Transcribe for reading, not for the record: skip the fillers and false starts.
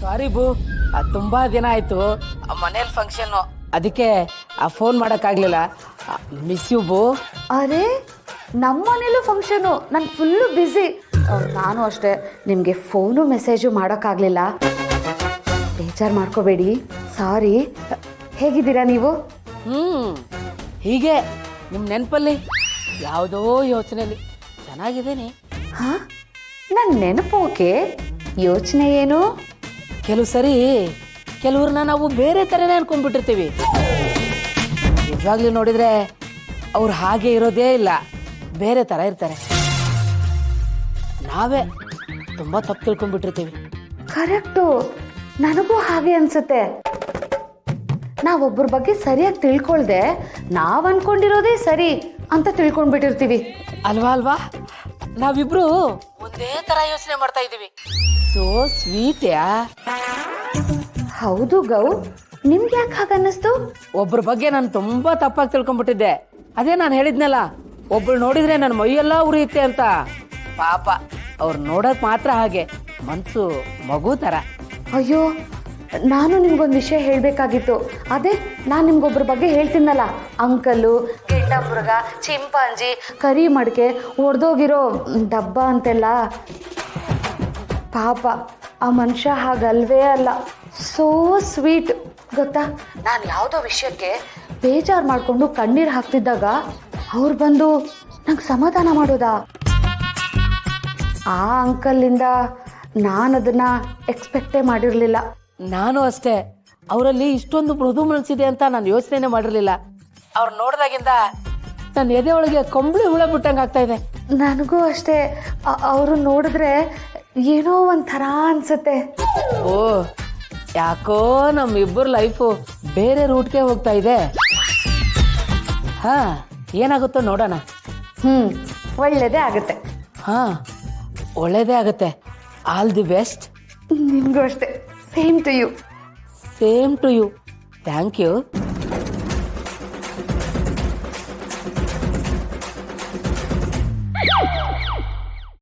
ಸಾರಿ ಬೂ, ತುಂಬಾ ದಿನ ಆಯ್ತು. ಮನೇಲಿ ಫಂಕ್ಷನ್, ಅದಕ್ಕೆ ಫೋನ್ ಮಾಡೋಕ್ಕಾಗ್ಲಿಲ್ಲ. Miss you boo. ಅರೆ, ನಮ್ಮ ಮನೇಲೂ ಫಂಕ್ಷನು, ನಾನು ಫುಲ್ಲು ಬ್ಯುಸಿ. ನಾನು ಅಷ್ಟೇ, ನಿಮಗೆ ಫೋನು ಮೆಸೇಜು ಮಾಡೋಕ್ಕಾಗಲಿಲ್ಲ. ಬೇಜಾರು ಮಾಡ್ಕೋಬೇಡಿ, ಸಾರಿ. ಹೇಗಿದ್ದೀರಾ ನೀವು? ಹೀಗೆ ನಿಮ್ಮ ನೆನಪಲ್ಲಿ ಯಾವುದೋ ಯೋಚನೆಯಲ್ಲಿ ಚೆನ್ನಾಗಿದ್ದೀನಿ. ಹಾಂ, ನನ್ನ ನೆನಪೋಕೆ, ಯೋಚನೆ ಏನು? ಕೆಲವು ಸರಿ ಕೆಲವ್ರನ್ನ ನಾವು ಬೇರೆ ಥರನೇ ಅನ್ಕೊಂಡ್ಬಿಟ್ಟಿರ್ತೀವಿ. ನಿಜವಾಗ್ಲೂ ನೋಡಿದ್ರೆ ಅವ್ರು ಹಾಗೆ ಇರೋದೇ ಇಲ್ಲ, ಬೇರೆ ಥರ ಇರ್ತಾರೆ. ನಾವೇ ತುಂಬ ತಪ್ಪು ತಿಳ್ಕೊಂಡ್ಬಿಟ್ಟಿರ್ತೀವಿ. ಕರೆಕ್ಟು, ನನಗೂ ಹಾಗೆ ಅನ್ಸುತ್ತೆ. ನಾವೊಬ್ಬರ ಬಗ್ಗೆ ಸರಿಯಾಗಿ ತಿಳ್ಕೊಳ್ದೆ ನಾವು ಅನ್ಕೊಂಡಿರೋದೇ ಸರಿ ಅಂತ ತಿಳ್ಕೊಂಡ್ಬಿಟ್ಟಿರ್ತೀವಿ. ಅಲ್ವಾ ನಾವಿಬ್ರು ಒಂದೇ ತರ ಯೋಚನೆ ಮಾಡ್ತಾ ಇದೀವಿ. So sweet yeah. ಹೌದು ಗೌ, ನಿಮ್ಗೆ ಯಾಕೆ ಹಾಗನ್ನಿಸ್ತು? ಒಬ್ಬರ ಬಗ್ಗೆ ನಾನು ತುಂಬಾ ತಪ್ಪಾಗಿ ತಿಳ್ಕೊಂಡ್ಬಿಟ್ಟಿದ್ದೆ. ಅದೇ ನಾನು ಹೇಳಿದ್ನಲ್ಲ, ಒಬ್ರು ನೋಡಿದ್ರೆ ನನ್ನ ಮೈಯೆಲ್ಲ ಉರಿಯುತ್ತೆ ಅಂತ. ಪಾಪ ಅವ್ರು ನೋಡಕ್ ಮಾತ್ರ ಹಾಗೆ, ಮನ್ಸು ಮಗು ತರ. ಅಯ್ಯೋ, ನಾನು ನಿಮ್ಗೊಂದು ವಿಷಯ ಹೇಳಬೇಕಾಗಿತ್ತು. ಅದೇ ನಾನು ನಿಮ್ಗೊಬ್ರ ಬಗ್ಗೆ ಹೇಳ್ತೀನಲ್ಲ, ಅಂಕಲು, ಗೆಂಡ ಮೃಗ, ಚಿಂಪಾಂಜಿ, ಕರಿ ಮಡಿಕೆ, ಒಡೆದೋಗಿರೋ ಡಬ್ಬ ಅಂತೆಲ್ಲ. ಪಾಪ ಆ ಮನುಷ್ಯ ಹಾಗಲ್ವೇ ಅಲ್ಲ, ಸೋ ಸ್ವೀಟ್. ಗೊತ್ತಾ, ನಾನು ಯಾವುದೋ ವಿಷಯಕ್ಕೆ ಬೇಜಾರು ಮಾಡಿಕೊಂಡು ಕಣ್ಣೀರು ಹಾಕ್ತಿದ್ದಾಗ ಅವ್ರು ಬಂದು ನಂಗೆ ಸಮಾಧಾನ ಮಾಡೋದಾ. ಆ ಅಂಕಲ್ಲಿಂದ ನಾನು ಅದನ್ನು ಎಕ್ಸ್ಪೆಕ್ಟೇ ಮಾಡಿರಲಿಲ್ಲ. ನಾನು ಅಷ್ಟೇ, ಅವರಲ್ಲಿ ಇಷ್ಟೊಂದು ಮೃದು ಮನಸ್ಸಿದೆ ಅಂತ ನಾನು ಯೋಚನೆ ಮಾಡಿರ್ಲಿಲ್ಲ. ಅವ್ರು ನೋಡಿದಾಗಿಂದ ನನ್ನ ಎದೆ ಒಳಗೆ ಕಂಬಳಿ ಹುಳ ಬಿಟ್ಟಂಗೆ ಆಗ್ತಾ ಇದೆ. ನನಗೂ ಅಷ್ಟೇ, ಅವರು ನೋಡಿದ್ರೆ ಏನೋ ಒಂಥರ ಅನ್ಸುತ್ತೆ. ಓ, ಯಾಕೋ ನಮ್ಮಿಬ್ಬರ ಲೈಫು ಬೇರೆ ರೂಟ್ಗೆ ಹೋಗ್ತಾ ಇದೆ. ಹಾ, ಏನಾಗುತ್ತೋ ನೋಡೋಣ. ಒಳ್ಳೇದೇ ಆಗುತ್ತೆ. ಹಾ, ಒಳ್ಳೇದೇ ಆಗುತ್ತೆ. All the best. ನಿಮಗೂ ಅಷ್ಟೇ. Same to you. Same to you. Thank you.